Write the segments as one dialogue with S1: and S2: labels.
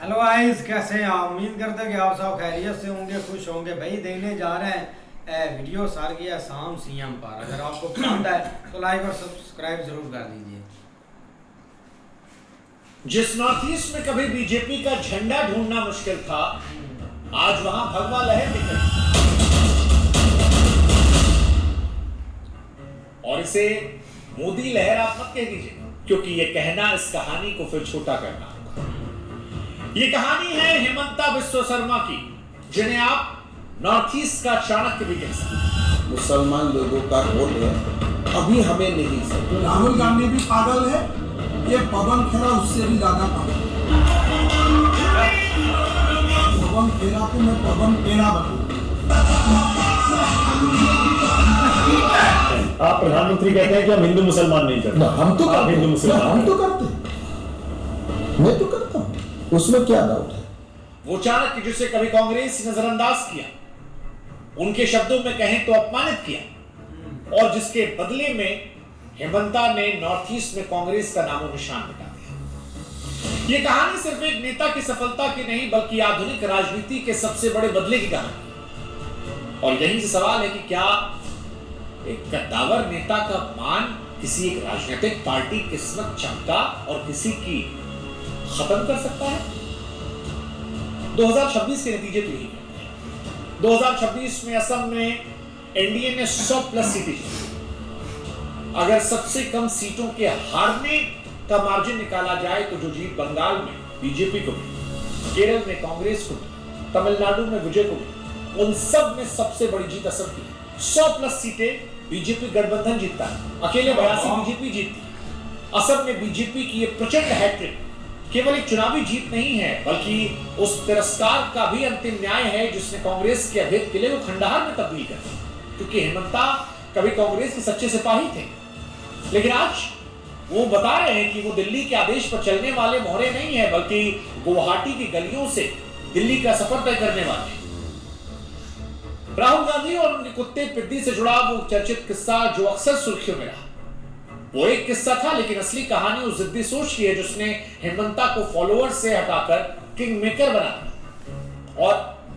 S1: Hello guys, कैसे हैं आप? उम्मीद करते हैं कि आप सब खैरियत से होंगे, खुश होंगे। भाई देखने जा रहे हैं वीडियो सार की आसाम सीएम पर। अगर आपको पसंद है तो लाइक और सब्सक्राइब जरूर कर दीजिए।
S2: जिस नॉर्थ ईस्ट में कभी बीजेपी का झंडा ढूंढना मुश्किल था, आज वहां भगवा लहर दिख रही और इसे मोदी लहर आप मत कह दीजिए, क्योंकि यह कहना इस कहानी को फिर छोटा करना होगा। यह कहानी है हेमंता बिस्वा शर्मा की, जिन्हें आप नॉर्थ ईस्ट का चाणक्य भी कह सकते हैं।
S3: मुसलमान लोगों का वोट है, अभी हमें नहीं सकता।
S4: राहुल गांधी भी पागल है, ये पवन खेरा उससे भी ज्यादा पागल। पवन खेरा को मैं पवन पेड़ा बनूं।
S5: आप प्रधानमंत्री कहते हैं कि हम हिंदू मुसलमान नहीं करते।
S3: हम तो
S5: आप हिंदू मुसलमान
S3: हम तो करते, मैं तो करता हूँ, उसमें क्या डाउट है।
S2: वो चाणक्य जिसे कभी कांग्रेस नजरअंदाज किया, उनके शब्दों में कहें तो अपमानित किया, और जिसके बदले में हेमंता ने नॉर्थ ईस्ट में कांग्रेस का नामो निशान मिटा दिया। यह कहानी सिर्फ एक नेता की सफलता की नहीं, बल्कि आधुनिक राजनीति के सबसे बड़े बदले की कहानी। और यही से सवाल है कि क्या एक कद्दावर नेता का मान किसी एक राजनीतिक पार्टी किस्मत चमका और किसी की खत्म कर सकता है? 2026 के नतीजे तो यही कहते हैं। 2026 में असम में एनडीए ने 100+ सीटें जीती। अगर सबसे कम सीटों के हारने का मार्जिन निकाला जाए तो जो जीत बंगाल में बीजेपी को मिली, केरल में कांग्रेस को मिली, तमिलनाडु में विजय को मिली, उन सब में सबसे बड़ी जीत असम की। 100+ सीटें बीजेपी गठबंधन जीतता है, अकेले 82 बीजेपी जीतती। असम में बीजेपी की यह प्रचंड हैट्रिक केवल एक चुनावी जीत नहीं है, बल्कि उस तिरस्कार का भी अंतिम न्याय है जिसने कांग्रेस के अभेद किले को खंडहर में तब्दील कर दिया। क्योंकि हेमंता कभी कांग्रेस के सच्चे सिपाही थे, लेकिन आज वो बता रहे हैं कि वो दिल्ली के आदेश पर चलने वाले मोहरे नहीं है, बल्कि गुवाहाटी की गलियों से दिल्ली का सफर तय करने वाले हैं। राहुल गांधी और उनके कुत्ते पिद्दी से जुड़ा वो चर्चित किस्सा जो अक्सर सुर्खियों में रहा, वो एक किस्सा था, लेकिन असली कहानी उस जिद्दी सोच की है जिसने हेमंता को फॉलोअर से हटाकर किंग मेकर बना दिया और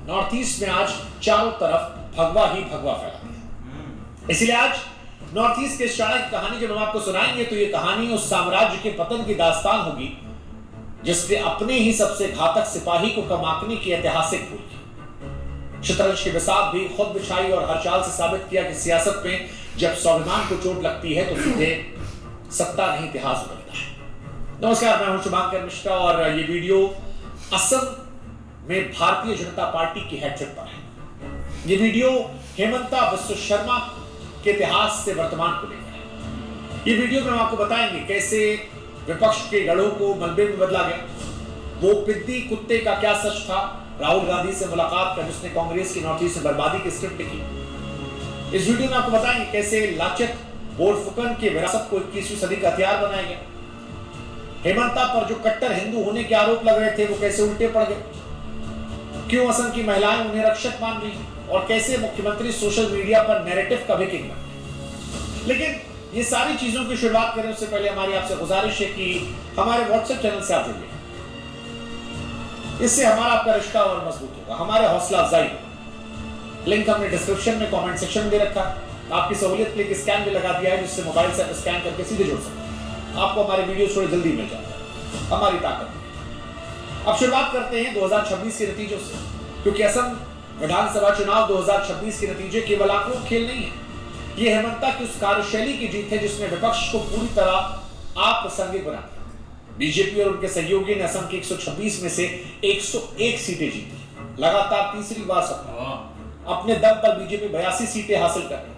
S2: नॉर्थ ईस्ट में आज चारों तरफ भगवा ही भगवा फैला दिया। इसलिए आज नॉर्थ ईस्ट के चाणक्य की कहानी जब हम आपको सुनाएंगे तो ये कहानी उस साम्राज्य के पतन की दास्तान होगी जिसने अपने ही सबसे घातक सिपाही को कमाकने की ऐतिहासिक भूल की। शतरंज के बिसात भी खुद बिछाई और हर चाल से साबित किया कि सियासत में जब स्वाभिमान को चोट लगती है तो सीधे सत्ता नहीं इतिहास बदलता है। नमस्कार, मैं हूं शुभांकर मिश्रा और ये वीडियो असम में भारतीय जनता पार्टी की हैट्रिक पर है। ये वीडियो हेमंता बिस्वा शर्मा के इतिहास से वर्तमान को लेकर है। ये वीडियो में हम आपको बताएंगे कैसे विपक्ष के गढ़ों को मलबे में बदला गया, वो पिद्दी कुत्ते का क्या सच था, राहुल गांधी से मुलाकात कर जिसने कांग्रेस की नॉर्थ ईस्ट में बर्बादी की स्क्रिप्ट लिखी। इस वीडियो में आपको बताएंगे कैसे लाचक बोरफुकन की विरासत को 21वीं सदी का हथियार बनाया गया, हेमंता पर जो कट्टर हिंदू होने के आरोप लग रहे थे वो कैसे उल्टे पड़ गए, क्यों असम की महिलाएं उन्हें रक्षक मान रही और कैसे मुख्यमंत्री सोशल मीडिया पर नैरेटिव का भी किंग बन गए। लेकिन ये सारी चीजों की शुरुआत करें उससे पहले हमारी आपसे गुजारिश है कि हमारे व्हाट्सएप चैनल से आप जुड़िए, इससे हमारा आपका रिश्ता और मजबूत होगा, हमारे हौसला अफजाई होगा। लिंक हमने डिस्क्रिप्शन में कमेंट सेक्शन में दे रखा है। आपकी सहूलियत के लिए स्कैन भी लगा दिया है जिससे मोबाइल से आप स्कैन करके सीधे जुड़ सकते हैं। आपको हमारे वीडियो थोड़ी जल्दी मिल जाता है, हमारी ताकत। अब शुरुआत करते हैं 2026 के नतीजों से, क्योंकि असम विधानसभा चुनाव 2026 के नतीजे केवल आंकड़ों खेल नहीं है। ये हेमंता की उस कार्यशैली की जीत है जिसने विपक्ष को पूरी तरह अप्रासंगिक बना दिया। बीजेपी और उनके सहयोगी ने असम की 126 में से 101 सीटें जीती, लगातार तीसरी बार सत्ता। अपने दम पर बीजेपी 82 सीटें हासिल कर रही।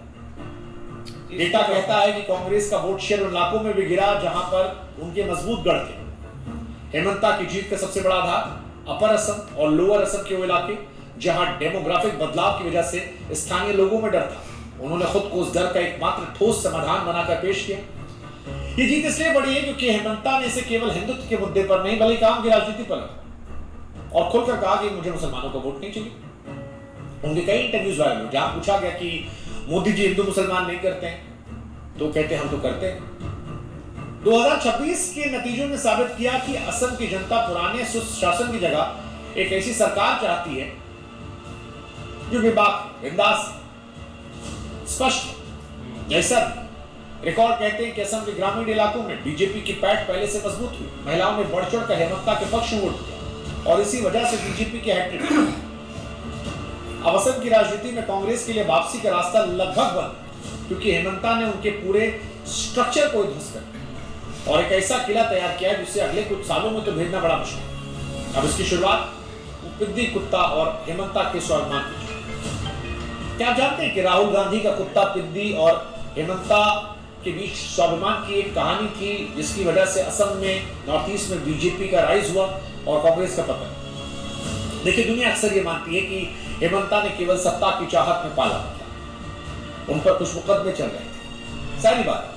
S2: डेटा कहता है कि कांग्रेस का वोट शेयर उन इलाकों में भी गिरा जहां पर उनके मजबूत गढ़ थे। हेमंता की जीत का सबसे बड़ा आधार अपर असम और लोअर असम के वो इलाके जहां डेमोग्राफिक बदलाव की वजह से स्थानीय लोगों में डर था। उन्होंने खुद को उस डर का एकमात्र ठोस समाधान बनाकर पेश किया। ये जीत इसलिए बड़ी है क्योंकि हेमंता ने इसे केवल हिंदुत्व के मुद्दे पर नहीं बल्कि काम की राजनीति पर लगा और खुलकर कहा कि मुझे मुसलमानों का वोट नहीं चाहिए। उनके कई इंटरव्यूज वायरल हुए जहां पूछा गया कि मोदी जी हिंदू मुसलमान नहीं करते हैं, तो कहते हम तो करते हैं। 2026 के नतीजों ने साबित किया कि असम की जनता पुराने सुशासन की जगह एक ऐसी सरकार चाहती है जो बेबाक, बिंदास, स्पष्ट। जैसा रिकॉर्ड कहते हैं कि असम के ग्रामीण इलाकों में बीजेपी की पैठ पहले से मजबूत हुई, महिलाओं ने बढ़ चढ़ कर हेमंता के पक्ष में वोट किया और इसी वजह से बीजेपी के हैट्रिक। अब असम की राजनीति में कांग्रेस के लिए वापसी का रास्ता लगभग बंद, क्योंकि हेमंता ने उनके पूरे स्ट्रक्चर को ध्वस्त कर और एक ऐसा किला तैयार किया है जिससे अगले कुछ सालों में तो भेजना बड़ा मुश्किल है। अब इसकी शुरुआत पिद्दी कुत्ता और हेमंता के स्वाभिमान की। क्या आप जानते हैं कि राहुल गांधी का कुत्ता पिद्दी और हेमंता के बीच स्वाभिमान की एक कहानी थी, जिसकी वजह से असम में, नॉर्थ ईस्ट में बीजेपी का राइज हुआ और कांग्रेस का पतन। देखिए, दुनिया अक्सर ये मानती है कि हेमंता ने केवल सत्ता की चाहत में पाला था, उन पर कुछ मुकदमे चल रहे थे, सारी बात।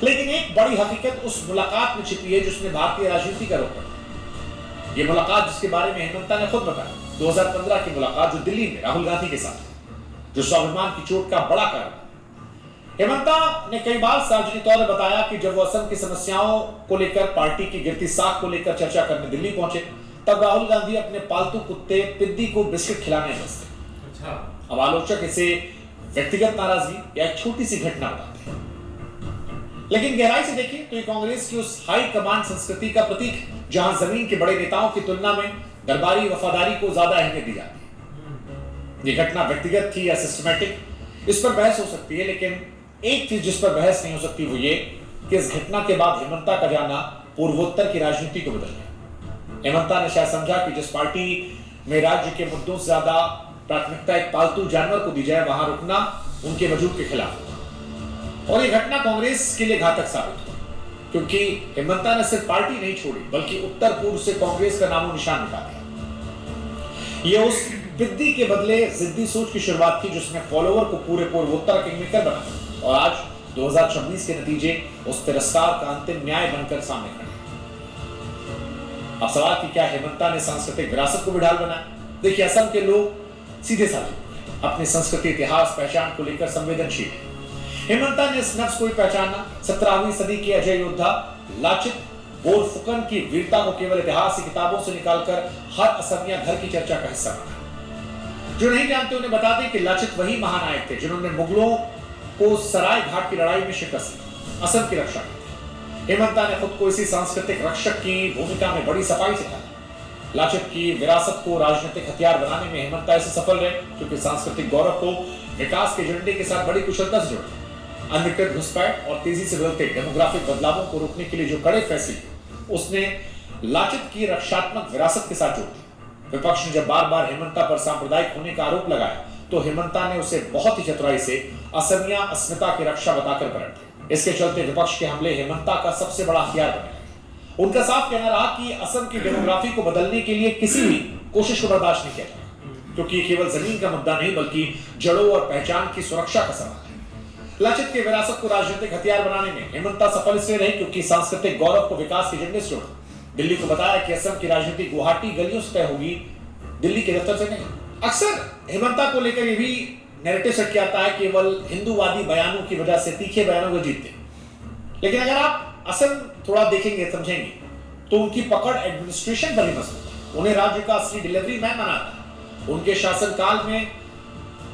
S2: लेकिन एक बड़ी हकीकत उस मुलाकात में छिपी है जिसने भारतीय राजनीति का रुख पकड़ा। ये मुलाकात जिसके बारे में हेमंता ने खुद बताया, 2015 की मुलाकात जो दिल्ली में राहुल गांधी के साथ, जो स्वाभिमान की चोट का बड़ा कारण। हेमंता ने कई बार सार्वजनिक तौर पर बताया कि जब वो असम की समस्याओं को लेकर, पार्टी की गिरती साख को लेकर चर्चा करने दिल्ली पहुंचे, तब राहुल गांधी अपने पालतू कुत्ते पिद्दी को बिस्किट खिलाने व्यस्त थे। अच्छा। अब आलोचक इसे व्यक्तिगत नाराजगी या एक छोटी सी घटना बताते हैं, लेकिन गहराई से देखिए तो ये कांग्रेस की उस हाई कमांड संस्कृति का प्रतीक है जहां जमीन के बड़े नेताओं की तुलना में दरबारी वफादारी को ज्यादा अहमियत दी जाती है। ये घटना व्यक्तिगत थी या सिस्टमैटिक, इस पर बहस हो सकती है, लेकिन एक चीज जिस पर बहस नहीं हो सकती वो ये कि इस घटना के बाद हेमंता का जाना पूर्वोत्तर की राजनीति को बदल गया। हेमंता ने शायद समझा कि जिस पार्टी में राज्य के मुद्दों से ज्यादा प्राथमिकता एक पालतू जानवर को दी जाए, वहां रुकना उनके वजूद के खिलाफ होगा। और ये घटना कांग्रेस के लिए घातक साबित हुई, क्योंकि हेमंता ने सिर्फ पार्टी नहीं छोड़ी बल्कि उत्तर पूर्व से कांग्रेस का नामो निशान मिटा दिया। ये उस पिद्दी के बदले जिद्दी सोच की शुरुआत थी जिसने फॉलोवर को पूरे पूर्वोत्तर किंगमेकर बनाया, और आज 2026 के नतीजे उस तिरस्कार का अंतिम न्याय बनकर सामने खड़े। अब सवाल कि क्या हेमंता ने सांस्कृतिक विरासत को भी ढाल बनाया? देखिए, असम के लोग सीधे साधे अपनी संस्कृति, इतिहास, पहचान को लेकर संवेदनशील है। हेमंता ने इस नफ्स को भी पहचाना। 17वीं सदी के अजय योद्धा लाचित बोरफुकन की वीरता को केवल इतिहास की किताबों से निकालकर हर असमिया घर की चर्चा का हिस्सा बना। जो नहीं जानते उन्हें बता दें कि लाचित वही महानायक थे जिन्होंने मुगलों को सराय घाट की लड़ाई में शिकस्त दी, असम की रक्षा की। हेमंता ने खुद को इसी सांस्कृतिक रक्षक की भूमिका में बड़ी सफाई से ढाला। लाचित की विरासत को राजनीतिक हथियार बनाने में हेमंता ऐसे सफल रहे क्योंकि सांस्कृतिक गौरव को विकास के एजेंडे के साथ बड़ी कुशलता से जोड़े। अनधिकृत घुसपैठ और तेजी से बदलते डेमोग्राफिक बदलावों को रोकने के लिए जो कड़े फैसले उसने लाचित की रक्षात्मक विरासत के साथ जोड़ दी। विपक्ष ने जब बार बार हेमंता पर सांप्रदायिक होने का आरोप लगाया तो हेमंता ने उसे बहुत ही चतुराई से असमिया अस्मिता की रक्षा बताकर पलट दिया। इसके चलते विपक्ष के हमले हेमंता का सबसे बड़ा हथियार बने। उनका साफ कहना रहा कि असम की डेमोग्राफी को बदलने के लिए किसी भी कोशिश को बर्दाश्त नहीं किया जाएगा, क्योंकि ये केवल जमीन का मुद्दा नहीं बल्कि जड़ों और पहचान की सुरक्षा का सवाल है। लाचित की विरासत को राजनीतिक हथियार बनाने में हेमंता सफल इसलिए रही क्योंकि सांस्कृतिक गौरव को विकास के एजेंडे से जोड़ा। दिल्ली को बताया कि असम की राजनीति गुवाहाटी गलियों से तय होगी, दिल्ली के दफ्तर से नहीं। अक्सर हेमंता को लेकर ये भी नैरेटिव सेट किया जाता है केवल हिंदूवादी बयानों की वजह से, तीखे बयानों को जीतते। लेकिन अगर आप असम थोड़ा देखेंगे, समझेंगे, तो उनकी पकड़ एडमिनिस्ट्रेशन पर ही मजबूत है। उन्हें राज्य का असली डिलीवरी मैन माना। उनके शासनकाल में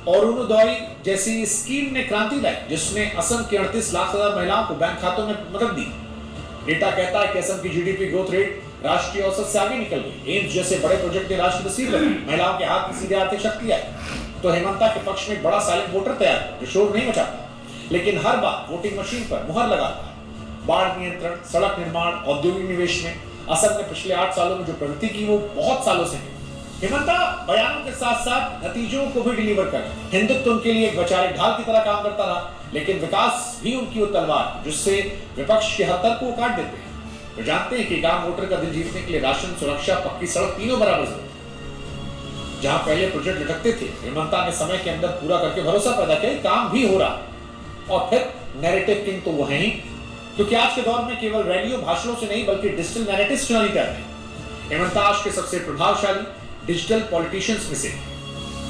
S2: अरुणोदय जैसी स्कीम ने क्रांति लाई जिसने असम के 38 लाख से ज्यादा महिलाओं को बैंक खातों में मदद दी। डेटा कहता है कि असम की जीडीपी ग्रोथ रेट राष्ट्रीय औसत से आगे निकल गई। एम्स जैसे बड़े प्रोजेक्ट ने राष्ट्र की तस्वीर बदली, महिलाओं के हाथ में सीधे आर्थिक शक्ति आई। तो हेमंता के पक्ष में एक बड़ा साइलेंट वोटर तैयार जो शोर नहीं मचाता, लेकिन हर बार वोटिंग मशीन पर मुहर लगाता है। बाढ़ नियंत्रण, सड़क निर्माण, औद्योगिक निवेश में असम ने पिछले 8 सालों में जो प्रगति की वो बहुत सालों से है। हेमंता बयानों के साथ साथ नतीजों को भी डिलीवर कर। हिंदुत्व उनके लिए एक वैचारिक ढाल की तरह काम करता रहा, लेकिन विकास भी उनकी वो तलवार जिससे विपक्ष के हर तर्क को काट देते हैं। वो जानते हैं कि आम वोटर का दिल जीतने के लिए राशन, सुरक्षा, पक्की सड़क तीनों बराबर जरूरी है। जहां पहले प्रोजेक्ट लटकते थे, हेमंता ने समय के अंदर पूरा करके भरोसा पैदा किया, काम भी हो रहा। और फिर नैरेटिव किंग तो वो है ही, क्योंकि आज के दौर में केवल रैलियों, भाषणों से नहीं बल्कि डिजिटल नैरेटिव चुनावी कर रहे हैं। हेमंता आज के सबसे प्रभावशाली डिजिटल पॉलिटिशियंस में से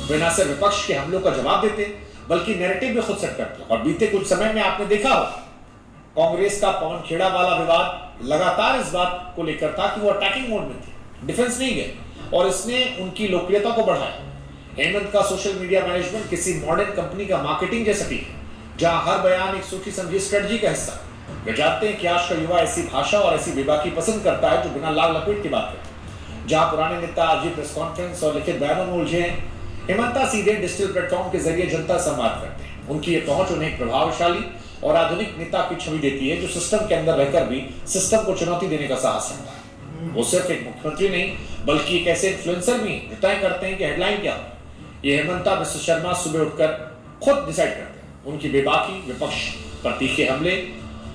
S2: वे न सिर्फ विपक्ष के हमलों का जवाब देते बल्कि नैरेटिव भी खुद सेट करते। और बीते कुछ समय में आपने देखा हो कांग्रेस का पवन खेड़ा वाला विवाद लगातार इस बात को लेकर था कि वो अटैकिंग मोड में थे, डिफेंस नहीं गए, और इसने उनकी लोकप्रियता को बढ़ाया। हेमंत का सोशल मीडिया मैनेजमेंट किसी मॉडर्न कंपनी का मार्केटिंग जैसा भी है, जहां हर बयान एक सोची समझी स्ट्रेटजी का हिस्सा है। वे जानते हैं कि आज का युवा ऐसी भाषा और ऐसी बेबाकी पसंद करता है जो बिना लाग लपेट की बात करते। जहां पुराने नेता आज भी प्रेस कॉन्फ्रेंस और लिखित बयानों में उलझे हैं, हेमंता सीधे डिजिटल प्लेटफॉर्म के जरिए जनता से संवाद करते हैं। उनकी ये पहुंच उन्हें एक प्रभावशाली और आधुनिक नेता की छवि देती है, जो सिस्टम के अंदर रहकर भी सिस्टम को चुनौती देने का साहस रखता है। वो सिर्फ एक मुख्यमंत्री नहीं, बल्कि एक ऐसे इन्फ्लुएंसर भी जो तय करते हैं कि हेडलाइन क्या हो। ये हेमंता बिस्व शर्मा सुबह उठकर खुद डिसाइड करते हैं। उनकी बेबाकी, विपक्ष पर तीखे हमले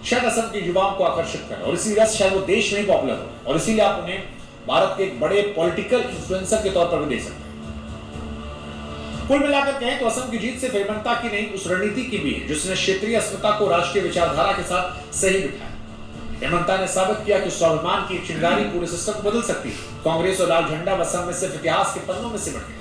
S2: शायद असम के युवाओं को आकर्षित करें, और इसी वजह से शायद वो देश में ही पॉपुलर हो, और इसीलिए आप उन्हें भारत के एक बड़े पॉलिटिकल इन्फ्लुएंसर के तौर पर भी देख सकते हैं। कुल मिलाकर कहें तो असम की जीत सिर्फ हेमंता की नहीं, उस रणनीति की भी है जिसने क्षेत्रीय अस्मिता को राष्ट्रीय विचारधारा के साथ सही बिठाया। हेमंता ने साबित किया कि स्वाभिमान की चिंगारी पूरे सिस्टम को बदल सकती है। कांग्रेस और लाल झंडा असम में सिर्फ इतिहास के पन्नों में सिमट गए,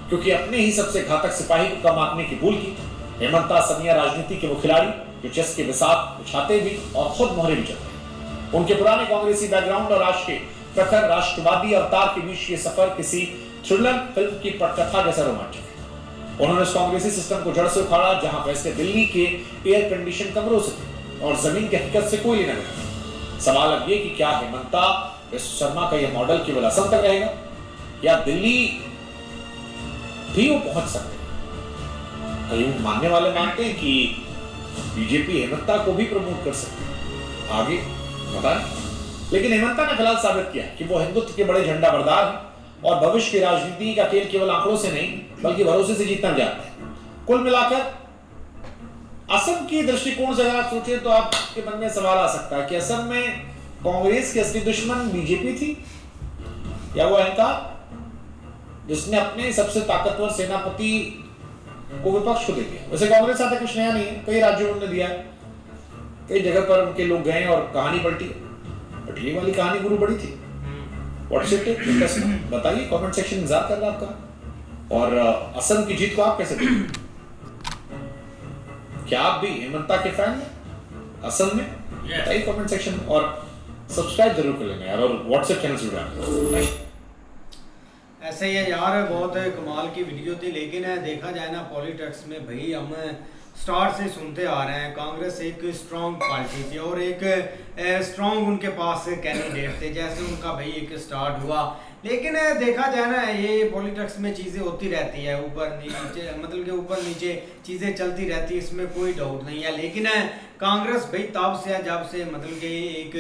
S2: क्योंकि अपने ही सबसे घातक सिपाही को कम आंकने की भूल की। हेमंता असमिया राजनीति के वो खिलाड़ी जो चेस के बिसात बिछाते भी और खुद मोहरे भी चलते। उनके पुराने कांग्रेसी बैकग्राउंड और आज के प्रखर राष्ट्रवादी अवतार के बीच ये सफर किसी थ्रिलर फिल्म की पटकथा जैसा रोमांचक है। उन्होंने इस कांग्रेसी सिस्टम को जड़ से उखाड़ा, जहां फैसले दिल्ली के एयर कंडीशन कमरों से थे और जमीन की हकीकत से कोई लेना नहीं। सवाल अब ये कि क्या हेमंता बिस्व शर्मा का यह मॉडल केवल असम तक रहेगा या दिल्ली भी वो पहुंच सकते हैं? कई मानने वाले मानते हैं कि बीजेपी हेमंता को भी प्रमोट कर सकती है आगे, पता नहीं। लेकिन हेमंता ने फिलहाल साबित किया कि वो हिंदुत्व के बड़े झंडा बरदार हैं और भविष्य की राजनीति का खेल केवल आंकड़ों से नहीं बल्कि भरोसे से जीतना जानते हैं। कुल मिलाकर असम की दृष्टिकोण से अगर आप सोचें तो आपके मन में सवाल आ सकता है कि असम में कांग्रेस की असली दुश्मन बीजेपी थी या वो अहंकार जिसने अपने सबसे ताकतवर सेनापति को विपक्ष को दे दिया। वैसे कांग्रेस आता कुछ नया नहीं है, कई राज्यों में दिया है, कई जगह पर उनके लोग गए और कहानी पलटी, बट ये वाली कहानी गुरु बड़ी थी। व्हाट्सएप बताइए, कमेंट सेक्शन इंतजार कर रहा है आपका। और असम की जीत को आप कैसे देखते? क्या आप भी हेमंता के फैन हैं असम में? बताइए कमेंट सेक्शन, और सब्सक्राइब जरूर कर लेना यार, और व्हाट्सएप चैनल से जुड़ा।
S1: ऐसे ही है यार, बहुत कमाल की वीडियो थी। लेकिन देखा जाए ना पॉलिटिक्स में भाई हम स्टार्ट से सुनते आ रहे हैं, कांग्रेस एक स्ट्रांग पार्टी थी और एक स्ट्रांग उनके पास कैंडिडेट थे, जैसे उनका भाई एक स्टार्ट हुआ। लेकिन देखा जाए ना ये पॉलिटिक्स में चीज़ें होती रहती है, ऊपर नीचे मतलब कि ऊपर नीचे चीज़ें चलती रहती है, इसमें कोई डाउट नहीं है। लेकिन कांग्रेस भाई तब से है जब से मतलब कि एक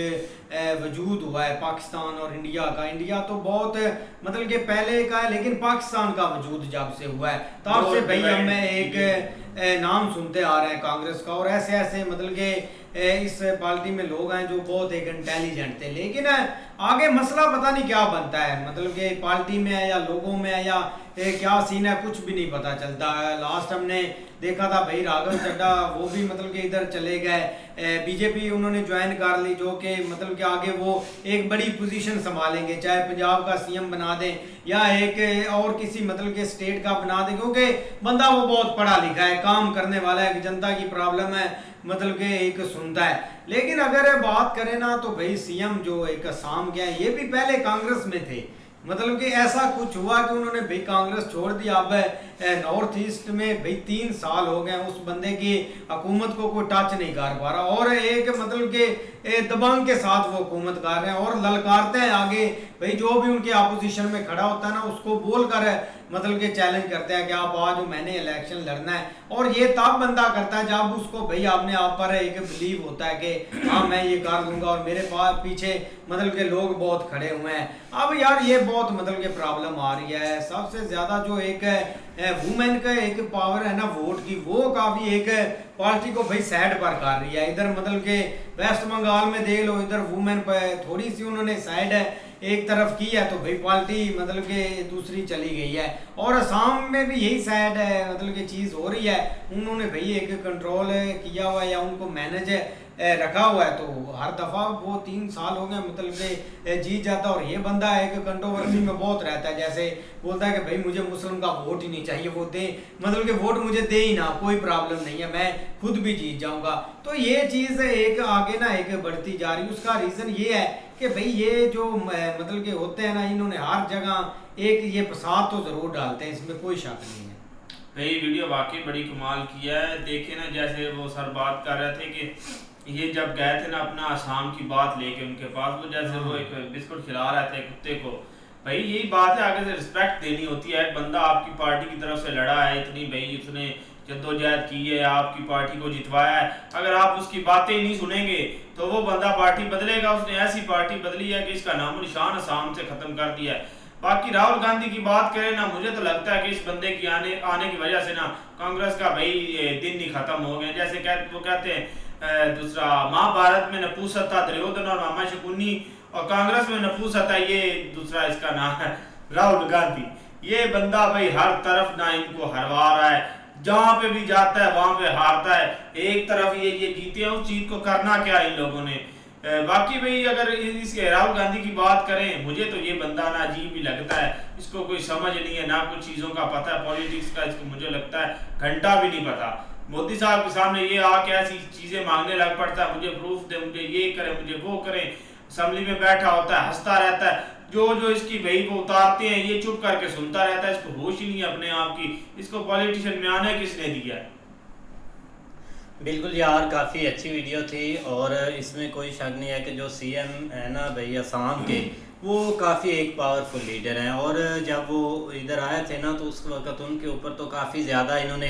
S1: वजूद हुआ है पाकिस्तान और इंडिया का। इंडिया तो बहुत मतलब कि पहले का है, लेकिन पाकिस्तान का वजूद जब से हुआ है तब से भाई हमें एक नाम सुनते आ रहे हैं कांग्रेस का। और ऐसे ऐसे मतलब कि इस पार्टी में लोग हैं जो बहुत एक इंटेलिजेंट थे। लेकिन आगे मसला पता नहीं क्या बनता है, मतलब कि पार्टी में है या लोगों में है या क्या सीन है, कुछ भी नहीं पता चलता है। लास्ट हमने देखा था भाई राघव चड्ढा वो भी मतलब कि इधर चले गए, बीजेपी उन्होंने ज्वाइन कर ली, जो कि मतलब कि आगे वो एक बड़ी पोजीशन संभालेंगे, चाहे पंजाब का सीएम बना दें या एक और किसी मतलब के स्टेट का बना दें, क्योंकि बंदा वो बहुत पढ़ा लिखा है, काम करने वाला है, जनता की प्रॉब्लम है मतलब कि एक सुनता है। लेकिन अगर बात करें ना तो भाई सीएम जो एक असम के हैं ये भी पहले कांग्रेस में थे, मतलब कि ऐसा कुछ हुआ कि उन्होंने भाई कांग्रेस छोड़ दी। अब नॉर्थ ईस्ट में भाई 3 साल हो गए उस बंदे की हुकूमत को कोई टच नहीं कर पा रहा, और एक मतलब कि दबंग के साथ वो हुकूमत कर रहे हैं और ललकारते हैं आगे भाई जो भी उनके अपोजिशन में खड़ा होता है ना उसको बोल कर मतलब कि चैलेंज करते हैं कि आप आज मैंने इलेक्शन लड़ना है। और ये तब बंदा करता है जब उसको भाई अपने आप पर एक बिलीव होता है कि हाँ मैं ये कर लूंगा और मेरे पास पीछे मतलब के लोग बहुत खड़े हुए हैं। अब यार ये बहुत मतलब के प्रॉब्लम आ रही है। सबसे ज्यादा जो एक वुमेन का एक पावर है ना वोट की, वो काफी एक पार्टी को भाई साइड पर कर रही है। इधर मतलब के वेस्ट बंगाल में देख लो, इधर वुमेन पर थोड़ी सी उन्होंने साइड एक तरफ की है तो भाई पार्टी मतलब के दूसरी चली गई है। और असम में भी यही साइड मतलब की चीज़ हो रही है, उन्होंने भाई एक कंट्रोल किया हुआ या उनको मैनेज रखा हुआ है, तो हर दफ़ा वो 3 साल हो गए मतलब कि जीत जाता। और ये बंदा है कि कंट्रोवर्सी में बहुत रहता है, जैसे बोलता है कि भाई मुझे मुस्लिम का वोट ही नहीं चाहिए, वो दे मतलब कि वोट मुझे दे ही ना, कोई प्रॉब्लम नहीं है, मैं खुद भी जीत जाऊंगा। तो ये चीज़ एक आगे ना एक बढ़ती जा रही है। उसका रीज़न ये है कि भाई ये जो मतलब कि होते हैं ना, इन्होंने हर जगह एक ये फसाद तो ज़रूर डालते हैं, इसमें कोई शक नहीं है।
S6: भाई वीडियो वाकई बड़ी कमाल की है। देखिए ना, जैसे वो सर बात कर रहे थे कि ये जब गए थे ना अपना आसाम की बात लेके उनके पास, वो जैसे वो एक बिस्कुट खिला रहे थे कुत्ते को। भाई यही बात है, आगे से रिस्पेक्ट देनी होती है। एक बंदा आपकी पार्टी की तरफ से लड़ा है इतनी, भाई उसने जद्दोजहद की है, आपकी पार्टी को जितवाया है, अगर आप उसकी बातें ही नहीं सुनेंगे तो वो बंदा पार्टी बदलेगा। उसने ऐसी पार्टी बदली है कि इसका नामो निशान आसाम से खत्म कर दिया है। बाकी राहुल गांधी की बात करें ना, मुझे तो लगता है कि इस बंदे की आने की वजह से ना कांग्रेस का भाई दिन ही खत्म हो गए। जैसे वो कहते हैं दूसरा महाभारत में नपुंसक था दुर्योधन और मामा शकुनी, और कांग्रेस में नपुंसक था ये दूसरा, इसका नाम है राहुल गांधी। ये बंदा भाई हर तरफ ना इनको हरवा रहा है, जहां पे भी जाता है वहां पे हारता है। एक तरफ ये जीते हैं, उस चीज को करना क्या इन लोगों ने। बाकी भाई अगर इसके राहुल गांधी की बात करें, मुझे तो ये बंदा ना अजीब ही लगता है। इसको कोई समझ नहीं है, ना कुछ चीज़ों का पता है पॉलिटिक्स का, इसको मुझे लगता है घंटा भी नहीं पता। मोदी साहब के सामने ये आके ऐसी चीज़ें मांगने लग पड़ता है, मुझे प्रूफ दे, मुझे ये करें, मुझे वो करें। असेंबली में बैठा होता है, हंसता रहता है, जो इसकी भाई को उतारते हैं ये चुप करके सुनता रहता है। इसको होश ही नहीं है अपने आप की। इसको पॉलिटिशियन में आने किसने दिया है?
S7: बिल्कुल यार, काफ़ी अच्छी वीडियो थी और इसमें कोई शक नहीं है कि जो सीएम है ना भाई असम के, वो काफ़ी एक पावरफुल लीडर हैं। और जब वो इधर आए थे ना, तो उस वक्त उनके ऊपर तो काफ़ी ज़्यादा इन्होंने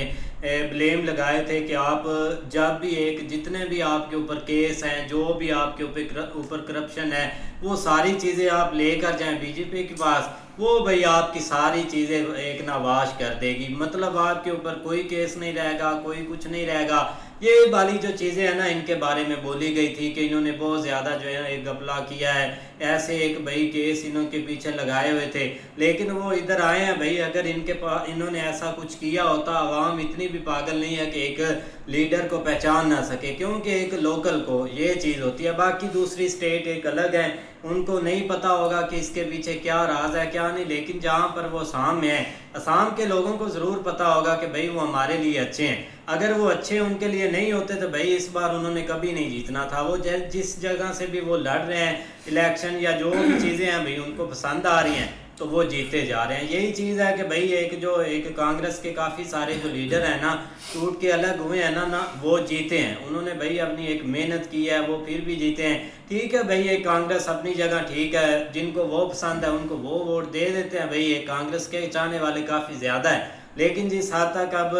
S7: ब्लेम लगाए थे कि आप जब भी जितने भी आपके ऊपर केस हैं, जो भी आपके ऊपर करप्शन है, वो सारी चीज़ें आप लेकर जाएं बीजेपी के पास, वो भाई आपकी सारी चीज़ें एक ना वाश कर देगी। मतलब आपके ऊपर कोई केस नहीं रहेगा, कोई कुछ नहीं रहेगा। ये वाली जो चीज़ें हैं ना, इनके बारे में बोली गई थी कि इन्होंने बहुत ज़्यादा जो है एक घपला किया है, ऐसे एक भाई केस इन्होंने पीछे लगाए हुए थे। लेकिन वो इधर आए हैं भाई, अगर इन्होंने ऐसा कुछ किया होता, आवाम इतनी भी पागल नहीं है कि एक लीडर को पहचान ना सके, क्योंकि एक लोकल को ये चीज़ होती है। बाकी दूसरी स्टेट एक अलग है, उनको नहीं पता होगा कि इसके पीछे क्या राज है क्या नहीं। लेकिन जहाँ पर वो असम में है, असम के लोगों को ज़रूर पता होगा कि भाई वो हमारे लिए अच्छे हैं। अगर वो अच्छे उनके लिए नहीं होते तो भाई इस बार उन्होंने कभी नहीं जीतना था। वो जिस जगह से भी वो लड़ रहे हैं इलेक्शन या जो भी चीज़ें हैं भाई उनको पसंद आ रही हैं, तो वो जीते जा रहे हैं। यही चीज़ है कि भाई एक कांग्रेस के काफ़ी सारे जो लीडर हैं ना, टूट के अलग हुए हैं ना, वो जीते हैं। उन्होंने भाई अपनी एक मेहनत की है, वो फिर भी जीते हैं। ठीक है भाई, ये कांग्रेस अपनी जगह ठीक है, जिनको वो पसंद है उनको वो वोट दे देते हैं। भाई ये कांग्रेस के चाहने वाले काफ़ी ज़्यादा है। लेकिन जिस हद तक अब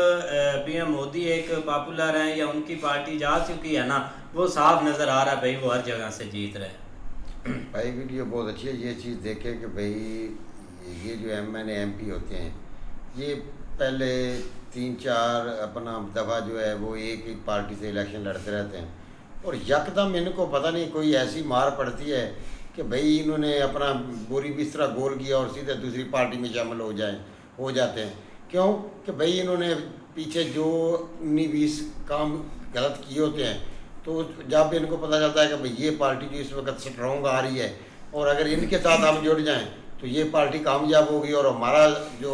S7: पीएम मोदी एक पॉपुलर है या उनकी पार्टी जा चुकी है ना, वो साफ नज़र आ रहा है भाई वो हर जगह से जीत रहे हैं।
S8: भाई वीडियो बहुत अच्छी है। ये चीज़ देखे कि भाई ये जो एमपी होते हैं, ये पहले 3-4 अपना दफ़ा जो है वो एक ही पार्टी से इलेक्शन लड़ते रहते हैं, और यकदम इनको पता नहीं कोई ऐसी मार पड़ती है कि भाई इन्होंने अपना बोरी बिस्तरा गोल किया और सीधे दूसरी पार्टी में शामिल हो जाते हैं। क्यों कि भाई इन्होंने पीछे जो 19-20 काम गलत किए होते हैं, तो जब इनको पता चलता है कि भाई ये पार्टी जो इस वक्त स्ट्रॉन्ग आ रही है और अगर इनके साथ हम जुड़ जाएं तो ये पार्टी कामयाब होगी और हमारा जो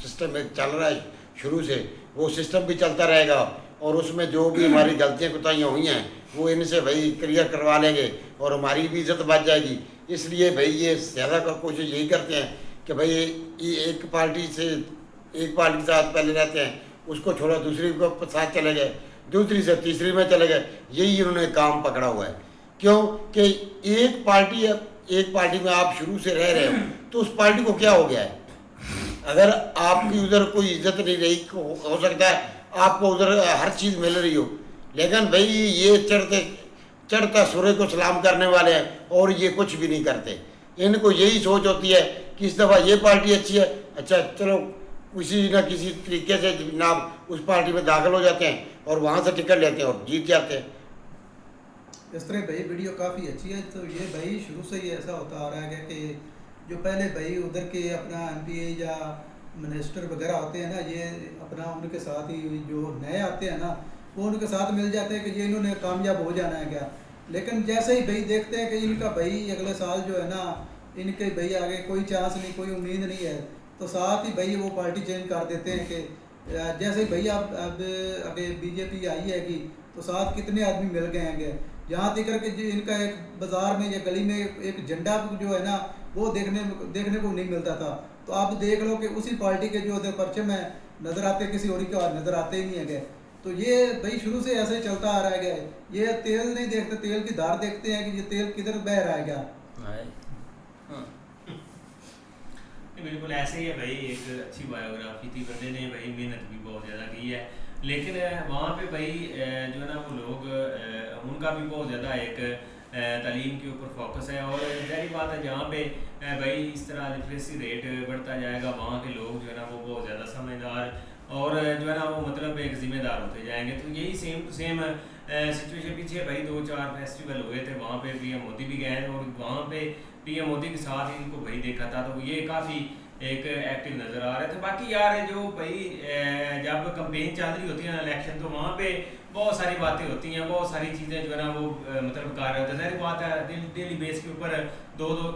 S8: सिस्टम चल रहा है शुरू से, वो सिस्टम भी चलता रहेगा और उसमें जो भी हमारी गलतियाँ कोताहियाँ हुई हैं वो इनसे भाई क्लियर करवा लेंगे और हमारी भी इज्जत बच जाएगी। इसलिए भाई ये ज़्यादा कोशिश यही करते हैं कि भाई एक पार्टी के साथ पहले रहते हैं, उसको छोड़ा दूसरी को साथ चले गए, दूसरी से तीसरी में चले गए। यही इन्होंने काम पकड़ा हुआ है। क्यों कि एक पार्टी में आप शुरू से रह रहे हो तो उस पार्टी को क्या हो गया है? अगर आपकी उधर कोई इज्जत नहीं रही, हो सकता है आपको उधर हर चीज़ मिल रही हो, लेकिन भाई ये चढ़ता सूर्य को सलाम करने वाले हैं और ये कुछ भी नहीं करते। इनको यही सोच होती है कि इस दफ़ा ये पार्टी अच्छी है, अच्छा चलो किसी न किसी तरीके से जनाब उस पार्टी में दाखिल हो जाते हैं और वहाँ से टिकट लेते हैं और जीत जाते हैं।
S4: इस तरह भाई वीडियो काफ़ी अच्छी है। तो ये भाई शुरू से ही ऐसा होता आ रहा है कि जो पहले भाई उधर के अपना एमपी या मिनिस्टर वगैरह होते हैं ना, ये अपना उनके साथ ही जो नए आते हैं ना, वो उनके साथ मिल जाते हैं कि ये इन्होंने कामयाब हो जाना है क्या। लेकिन जैसे ही भाई देखते हैं कि इनका भाई अगले साल जो है ना इनके भाई आगे कोई चांस नहीं, कोई उम्मीद नहीं है, तो साथ ही भाई वो पार्टी चेंज कर देते हैं कि जैसे ही भाई अब अभी बीजेपी आई है कि तो साथ कितने आदमी मिल गए हैं। यहाँ तक कि इनका एक बाज़ार में या गली में एक झंडा जो है ना वो देखने को नहीं मिलता था, तो आप देख लो कि उसी पार्टी के जो होते परचम है नज़र आते, किसी और के नज़र आते ही नहीं है गए। तो ये भाई शुरू से ऐसे चलता आ रहा है गया। ये तेल नहीं देखते, तेल की धार देखते हैं कि ये तेल किधर बह रहा है क्या।
S6: बिल्कुल ऐसे ही है भाई, एक अच्छी बायोग्राफी थी, बंदे ने भाई मेहनत भी बहुत ज़्यादा की है, लेकिन वहाँ पे भाई जो है ना वो लोग उनका भी बहुत ज़्यादा एक तालीम के ऊपर फोकस है। और जाहिर बात है जहाँ पे भाई इस तरह लिटरेसी रेट बढ़ता जाएगा वहाँ के लोग जो है ना वो बहुत ज़्यादा समझदार और जो है ना वो मतलब एक ज़िम्मेदार होते जाएंगे। तो यही सेम टू सेम सिचुएशन पीछे भाई 2-4 फेस्टिवल हुए थे, वहाँ पे पीएम मोदी भी गए और वहाँ पे पीएम मोदी के साथ इनको भाई देखा था, तो ये काफ़ी एक एक्टिव नज़र आ रहे थे। बाकी यार जो भाई जब कंपेन चल रही होती है ना इलेक्शन, तो वहाँ पे बहुत सारी बातें होती हैं, बहुत सारी चीज़ें जो है ना वो मतलब कर रहे होते हैं। सारी बात है डेली बेस के ऊपर 2-2,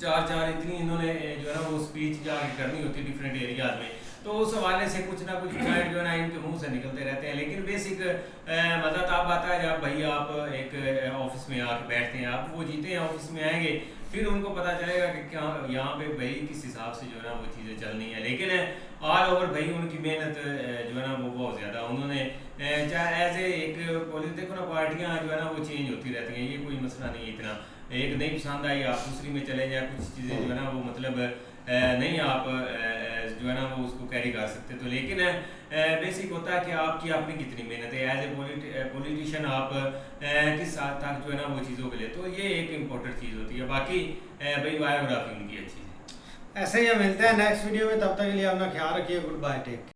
S6: 4-4 इतनी इन्होंने जो है ना वो स्पीच जाके करनी होती है डिफरेंट एरियाज में, तो उस हवाले से कुछ ना कुछ पॉइंट जो है ना इनके मुंह से निकलते रहते हैं। लेकिन बेसिक मज़ा तब आता है जब भाई आप एक ऑफिस में आके बैठते हैं, आप वो जीते हैं ऑफिस में आएंगे, फिर उनको पता चलेगा कि क्या यहाँ पे भाई किस हिसाब से जो है ना वो चीज़ें चलनी है। लेकिन ऑल ओवर भाई उनकी मेहनत जो है ना वो बहुत ज़्यादा, उन्होंने चाहे एज एक देखो ना पार्टियाँ जो है ना वो चेंज होती रहती हैं, ये कोई मसला नहीं है इतना, एक नहीं पसंद आई आप दूसरी में चले जाए, कुछ चीज़ें जो है ना वो मतलब नहीं आप जो है ना वो उसको कैरी कर सकते। तो लेकिन बेसिक होता है कि आपकी अपनी कितनी मेहनत है एज ए पॉलिटिशियन, आप किस हद तक जो है ना वो चीज़ों के लिए, तो ये एक इम्पोर्टेंट चीज़ होती है। बाकी भाई बायोग्राफी उनकी अच्छी है।
S1: ऐसे ही हम मिलते हैं नेक्स्ट वीडियो में, तब तक के लिए अपना ख्याल रखिए। Good bye, take.